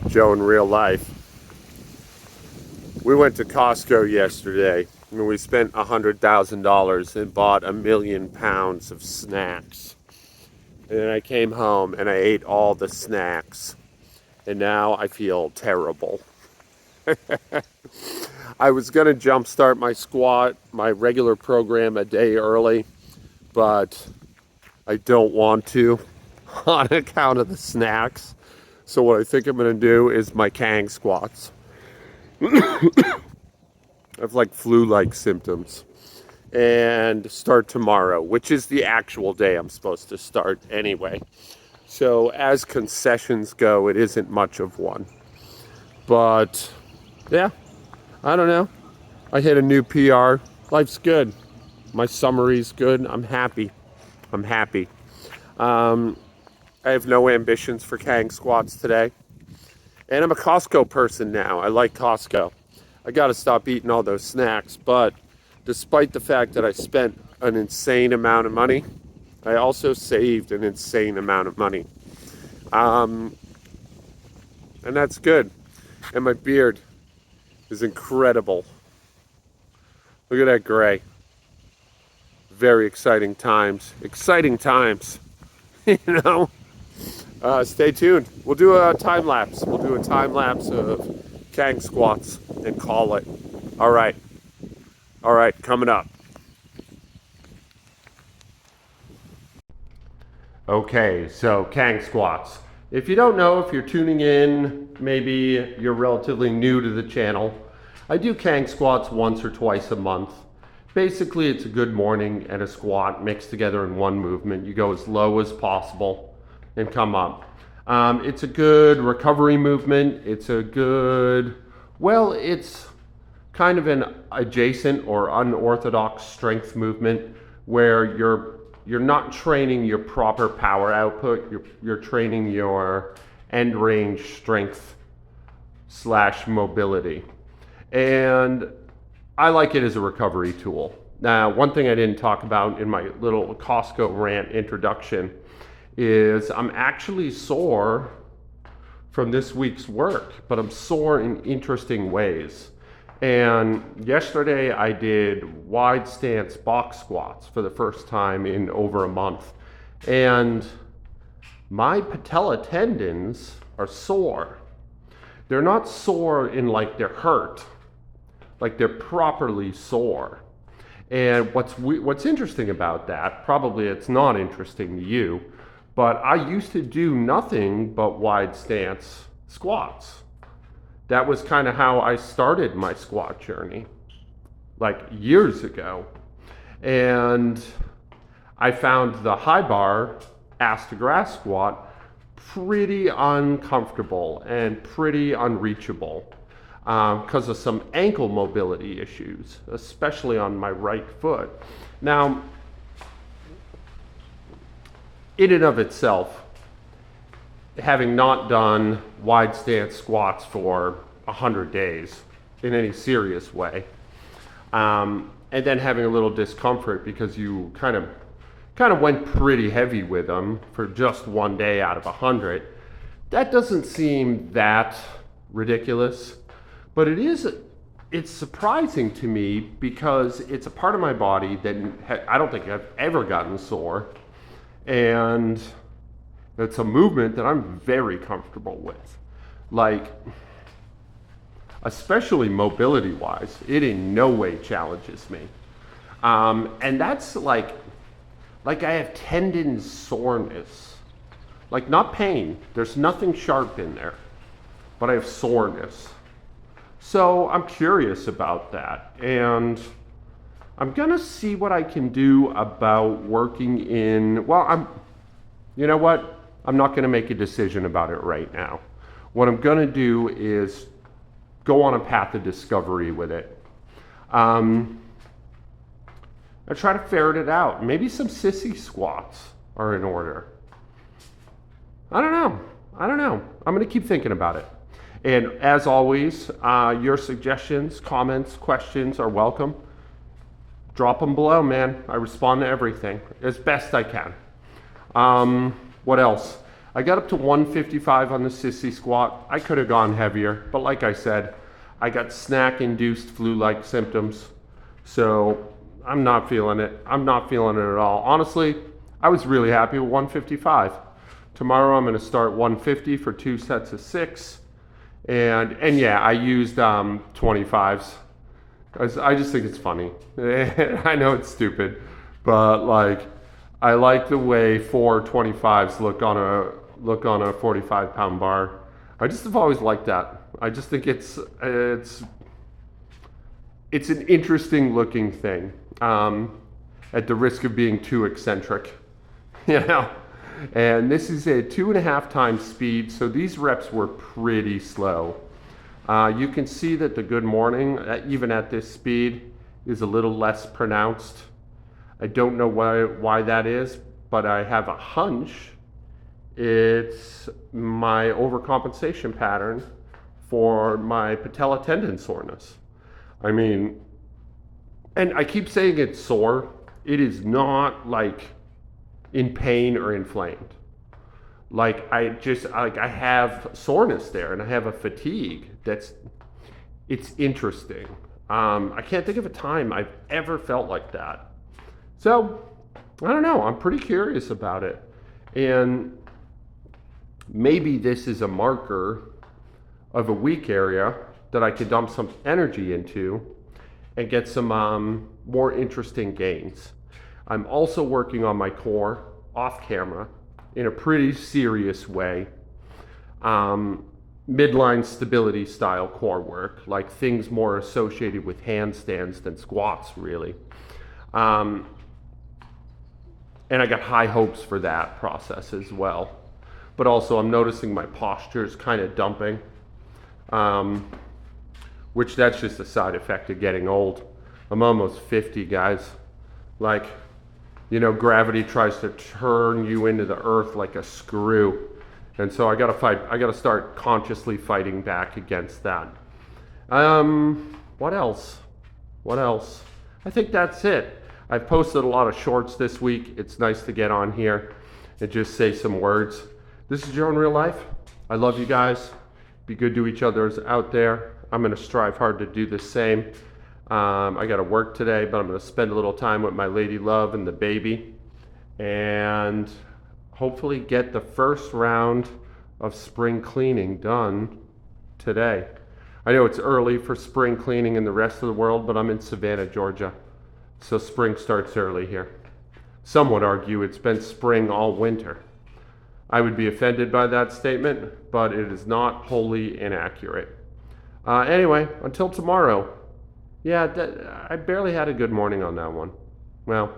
Joe in real life. We went to Costco yesterday and we spent $100,000 and bought 1,000,000 pounds of snacks. And then I came home and I ate all the snacks. And now I feel terrible. I was going to jumpstart my squat, my regular program a day early, but I don't want to on account of the snacks. So what I think I'm going to do is my Kang squats. I have like flu-like symptoms. And start tomorrow, which is the actual day I'm supposed to start anyway. So as concessions go, it isn't much of one. But yeah, I don't know. I hit a new PR. Life's good. My summary's good. I'm happy. I have no ambitions for Kang squats today. And I'm a Costco person now. I like Costco. I got to stop eating all those snacks. But despite the fact that I spent an insane amount of money, I also saved an insane amount of money. And that's good. And my beard is incredible. Look at that gray. Very exciting times. Exciting times. You know? Stay tuned. We'll do a time lapse. We'll do a time lapse of Kang squats and call it. All right, coming up. Okay, so Kang squats. If you don't know, if you're tuning in, maybe you're relatively new to the channel, I do Kang squats once or twice a month. Basically, it's a good morning and a squat mixed together in one movement. You go as low as possible and come up. It's a good recovery movement. It's kind of an adjacent or unorthodox strength movement where you're not training your proper power output. You're training your end range strength / mobility. And I like it as a recovery tool. Now, one thing I didn't talk about in my little Costco rant introduction is I'm actually sore from this week's work, but I'm sore in interesting ways. And yesterday I did wide stance box squats for the first time in over a month. And my patella tendons are sore. They're not sore in like they're hurt, like they're properly sore. And what's interesting about that, probably it's not interesting to you, but I used to do nothing but wide stance squats. That was kind of how I started my squat journey, like years ago. And I found the high bar ass to grass squat pretty uncomfortable and pretty unreachable because of some ankle mobility issues, especially on my right foot. Now, in and of itself, having not done wide stance squats for 100 days in any serious way, and then having a little discomfort because you kind of went pretty heavy with them for just one day out of 100, that doesn't seem that ridiculous, but it's surprising to me because it's a part of my body that I don't think I've ever gotten sore. And it's a movement that I'm very comfortable with. Like, especially mobility wise, it in no way challenges me. And that's like I have tendon soreness. Like, not pain, there's nothing sharp in there, but I have soreness. So I'm curious about that. And I'm gonna see what I can do about working in, you know what? I'm not gonna make a decision about it right now. What I'm gonna do is go on a path of discovery with it. I try to ferret it out. Maybe some sissy squats are in order. I don't know. I'm gonna keep thinking about it. And as always, your suggestions, comments, questions are welcome. Drop them below, man. I respond to everything as best I can. What else? I got up to 155 on the sissy squat. I could have gone heavier, but like I said, I got snack-induced flu-like symptoms. So I'm not feeling it. I'm not feeling it at all. Honestly, I was really happy with 155. Tomorrow I'm going to start 150 for 2 sets of 6. And yeah, I used 25s. I just think it's funny. I know it's stupid, but like I like the way 4 25s look on a 45-pound bar. I just have always liked that. I just think it's an interesting looking thing. At the risk of being too eccentric, you know. And this is a 2.5 times speed, so these reps were pretty slow. You can see that the good morning, even at this speed, is a little less pronounced. I don't know why that is, but I have a hunch it's my overcompensation pattern for my patella tendon soreness. I mean, and I keep saying it's sore. It is not like in pain or inflamed. Like I have soreness there and I have a fatigue it's interesting. I can't think of a time I've ever felt like that. So I don't know, I'm pretty curious about it. And maybe this is a marker of a weak area that I could dump some energy into and get some more interesting gains. I'm also working on my core off camera in a pretty serious way. Midline stability style core work, like things more associated with handstands than squats, really. And I got high hopes for that process as well. But also I'm noticing my posture is kind of dumping, which that's just a side effect of getting old. I'm almost 50, guys. Like, you know, gravity tries to turn you into the earth like a screw. And so I gotta start consciously fighting back against that. What else? I think that's it. I've posted a lot of shorts this week. It's nice to get on here and just say some words. This is your own real life. I love you guys. Be good to each other out there. I'm gonna strive hard to do the same. I gotta work today, but I'm gonna spend a little time with my lady love and the baby. And hopefully get the first round of spring cleaning done today. I know it's early for spring cleaning in the rest of the world, but I'm in Savannah, Georgia. So spring starts early here. Some would argue it's been spring all winter. I would be offended by that statement, but it is not wholly inaccurate. Anyway, until tomorrow. Yeah, I barely had a good morning on that one. Well,